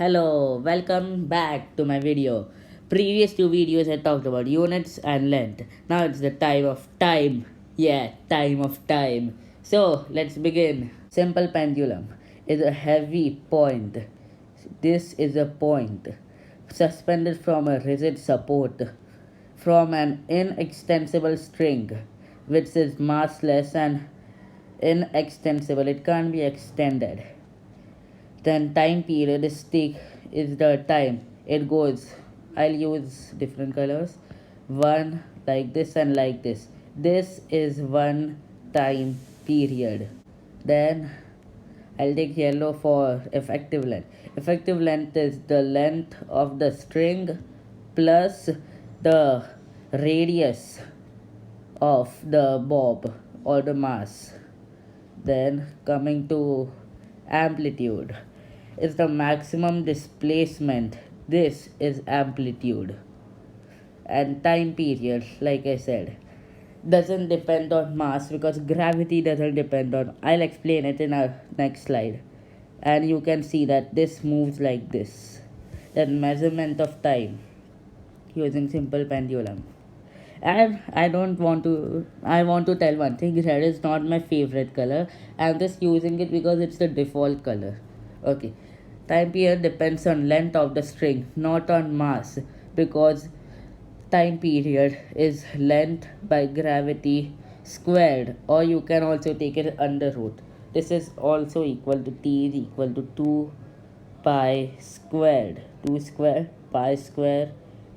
Hello, welcome back to my video. Previous two videos I talked about units and length. Now it's the time of time. Yeah, time of time. So let's begin. Simple pendulum is a heavy point. This is a point suspended from a rigid support from an inextensible string which is massless and inextensible. It can't be extended. Then time period is the time it goes. I'll use different colors, one like this and like this is one time period. Then I'll take yellow for effective length. Effective length is the length of the string plus the radius of the bob or the mass. Then coming to amplitude is the maximum displacement. This is amplitude. And time period, like I said, doesn't depend on mass because gravity doesn't depend on. I'll explain it in our next slide. And you can see that this moves like this. Then measurement of time using simple pendulum. And I want to tell one thing. Red is not my favorite color. I'm just using it because it's the default color. Okay. Time period depends on length of the string, not on mass, because time period is length by gravity squared, or you can also take it under root. This is also equal to T is equal to 2 pi squared, 2 square pi square,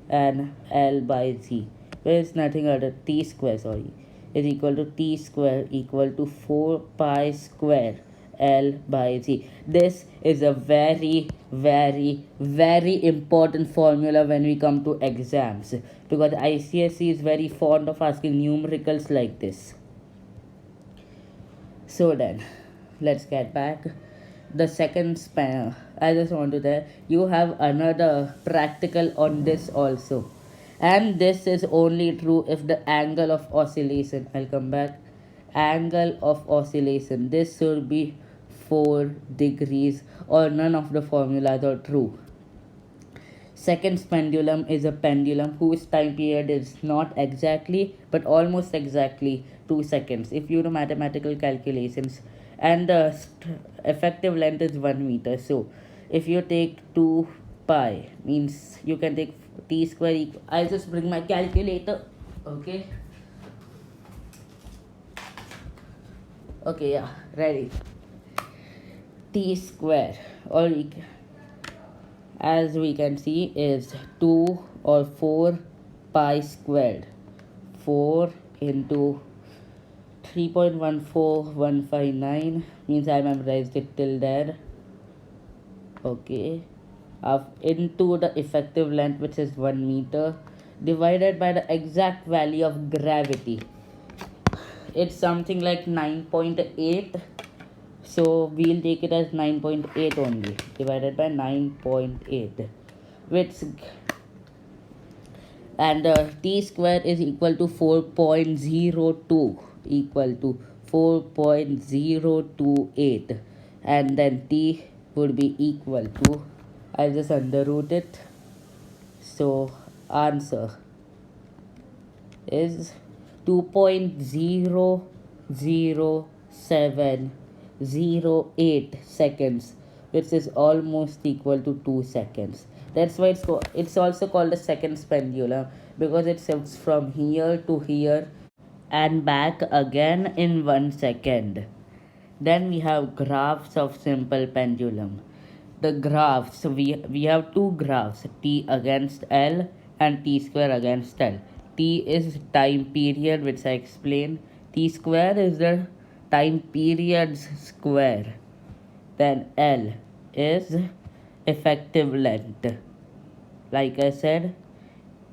and L by Z, where is nothing other T square, sorry, is equal to T square equal to 4 pi square L by Z. This is a very, very, very important formula when we come to exams, because ICSE is very fond of asking numericals like this. So then, let's get back. The second span, I just want to tell you have another practical on this also, and this is only true if the angle of oscillation. I'll come back. Angle of oscillation. This should be 4 degrees, or none of the formulas are true. Second pendulum is a pendulum whose time period is not exactly but almost exactly 2 seconds if you do mathematical calculations, and the effective length is 1 meter. So if you take 2 pi means you can take t square I'll just bring my calculator. Okay, yeah, ready. T square, or as we can see, is 2 or 4 pi squared. 4 into 3.14159 means I memorized it till there. Okay, into the effective length, which is 1 meter, divided by the exact value of gravity. It's something like 9.8. So we'll take it as 9.8 only, divided by 9.8, which, and t square is equal to 4.02, equal to 4.028, and then t would be equal to, I'll just underroot it. So answer is 2.00708 seconds, which is almost equal to 2 seconds. That's why it's also called a second pendulum, because it shifts from here to here and back again in 1 second. Then we have graphs of simple pendulum. The graphs, we have two graphs, t against L and t square against L. T is time period, which I explained. T square is the time periods square. Then L is effective length, like I said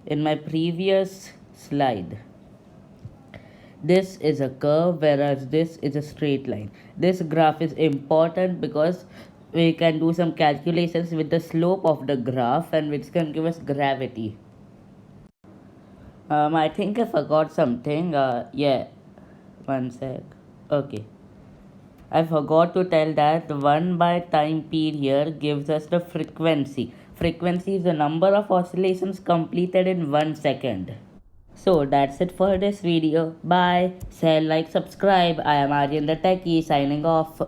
in my previous slide. This is a curve, whereas this is a straight line. This graph is important because we can do some calculations with the slope of the graph, and which can give us gravity. I think I forgot something. Yeah, one sec. Okay. I forgot to tell that the 1 by time period gives us the frequency. Frequency is the number of oscillations completed in 1 second. So that's it for this video. Bye. Share, like, subscribe. I am Aryan the Techie signing off.